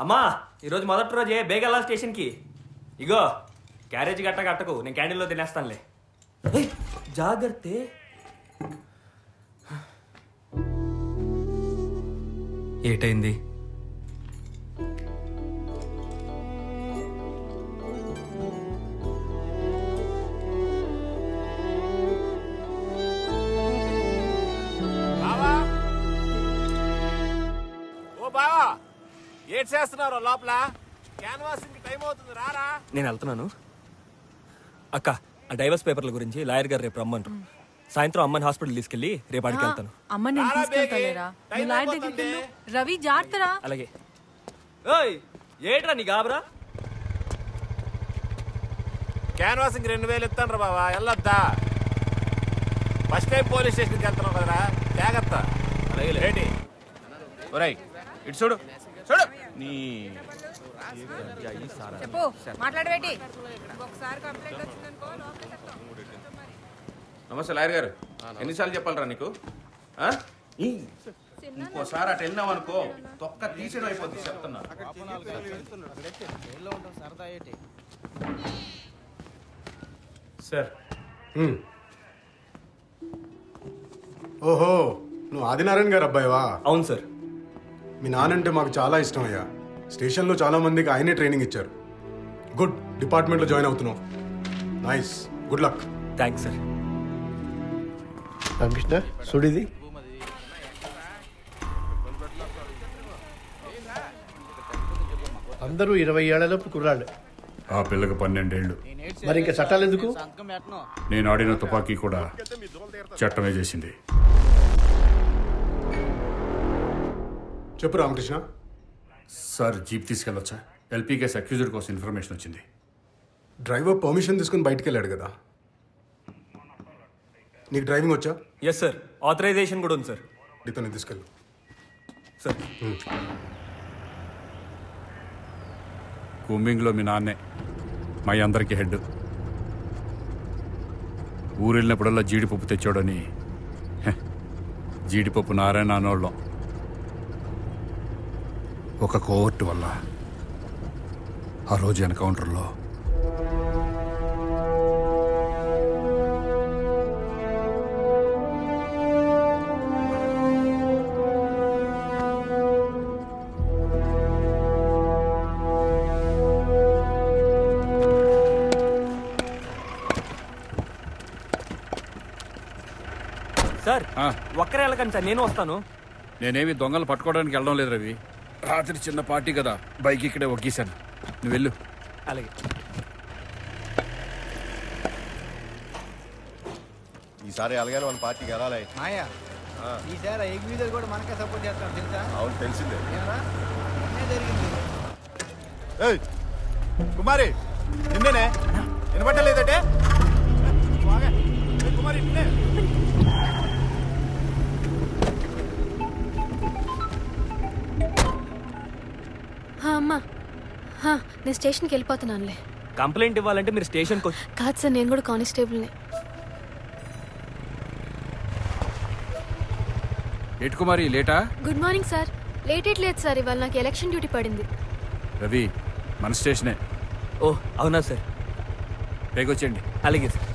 అమ్మా ఈరోజు మొదటి రోజే బేగల్లా స్టేషన్కి. ఇగో క్యారేజ్ గట్ట కట్టకు, నేను క్యాంటీన్లో తినేస్తానులే. జాగ్రత్త. ఏటైంది? ఏం చేస్తున్నారు లోపల? క్యాన్వాసింగ్ టైం అవుతుంది, రారా. నేను వెళ్తున్నాను అక్క. ఆ డైవర్స్ పేపర్ల గురించి లాయర్ గారు రేపు రమ్మంటారు. సాయంత్రం అమ్మని హాస్పిటల్ తీసుకెళ్ళి రేపు అడిగి వెళ్తాను. అమ్మ నేను తీసుకెళ్తాలేరా, నువ్వు లాయర్ దగ్గరికి వెళ్ళు. రవి జాగ్రత్తరా. అలాగే. ఓయ్ ఏట్రా నీ గాబరా? క్యాన్వాసింగ్ 2000 ఇస్తాను రా బావా, వెళ్ళొద్దా? ఫస్ట్ టైం పోలీస్ స్టేషన్కి వెళ్తున్నావు కదరా, జాగ్రత్త. అలాగే ఏంటి ఒరేయ్ ఇటు చూడు చూడు నీ చెప్పు, మాట్లాడబెట్టి. ఒకసారి కంప్లైంట్ వచ్చిందనుకో. నమస్తే లాయర్ గారు. ఎన్నిసార్లు చెప్పాలరా నీకు? ఇంకోసారి అటు వెళ్ళినావు అనుకో తొక్క తీసేయడం అయిపోతుంది, చెప్తున్నా. సార్. ఓహో, నువ్వు ఆదినారాయణ గారు అబ్బాయివా? అవును సార్. మీ నానంటే మాకు చాలా ఇష్టం అయ్యా. స్టేషన్లో చాలా మందికి ఆయనే ట్రైనింగ్ ఇచ్చారు. గుడ్, డిపార్ట్మెంట్లో జాయిన్ అవుతున్నావు. Nice, good luck. Thanks sir. Ramakrishna చూడిది. అందరూ 20 ఏళ్లలోపు కుర్రాళ్ళు. ఆ పిల్లకి 12 ఏళ్ళు. మరి ఇంకా చట్టాలు ఎందుకు? నేను ఆడిన తుపాకీ కూడా చట్టమే చేసింది. చెప్పు రామకృష్ణ. సార్ జీప్ తీసుకెళ్ళొచ్చా? ఎల్పీ కేసు అక్యూజర్ కోసం ఇన్ఫర్మేషన్ వచ్చింది. డ్రైవర్ పర్మిషన్ తీసుకుని బయటికి వెళ్ళాడు కదా. నీకు డ్రైవింగ్ వచ్చా? ఎస్ సార్, ఆథరైజేషన్ కూడా ఉంది సార్. ఇతన్ని తీసుకెళ్ళు సార్. కూంబింగ్లో మీ నాన్నే మా అందరికీ హెడ్. ఊరు వెళ్ళినప్పుడల్లా జీడిపప్పు తెచ్చాడని జీడిపప్పు నారాయణ అనోళ్ళం. ఒక కోర్టు వల్ల ఆ రోజు ఎన్కౌంటర్లో సార్ ఒక్కరే వెళ్ళకండి సార్, నేను వస్తాను. నేనేమి దొంగలు పట్టుకోవడానికి వెళ్ళడం లేదు రవి. రాత్రి చిన్న పార్టీ కదా, బైక్ ఇక్కడే ఒగ్గేశాను. నువ్వు వెళ్ళు. అలాగే. ఈసారి అలాగే మన పార్టీకి వెళ్ళాలి. మాయా ఈసారి ఎగ్విజర్ కూడా మనకే సపోర్ట్ చేస్తాం తెలుసా? అవును తెలిసిందే. జరిగింది. కుమారి నిన్నేనే వినబట్టలేదంటే కుమారి నిన్నే. అమ్మా, నేను స్టేషన్కి వెళ్ళిపోతున్నానులే. కంప్లైంట్ ఇవ్వాలంటే మీరు స్టేషన్కి వచ్చి. కాదు సార్, నేను కూడా కానిస్టేబుల్ని. ఏటు కుమారి లేటా? Good morning sir. లేట్ లేదు సార్, ఇవాళ నాకు ఎలక్షన్ డ్యూటీ పడింది. రవి మన స్టేషనే. ఓ అవునా సార్. పైకొచ్చేయండి. అలాగే సార్.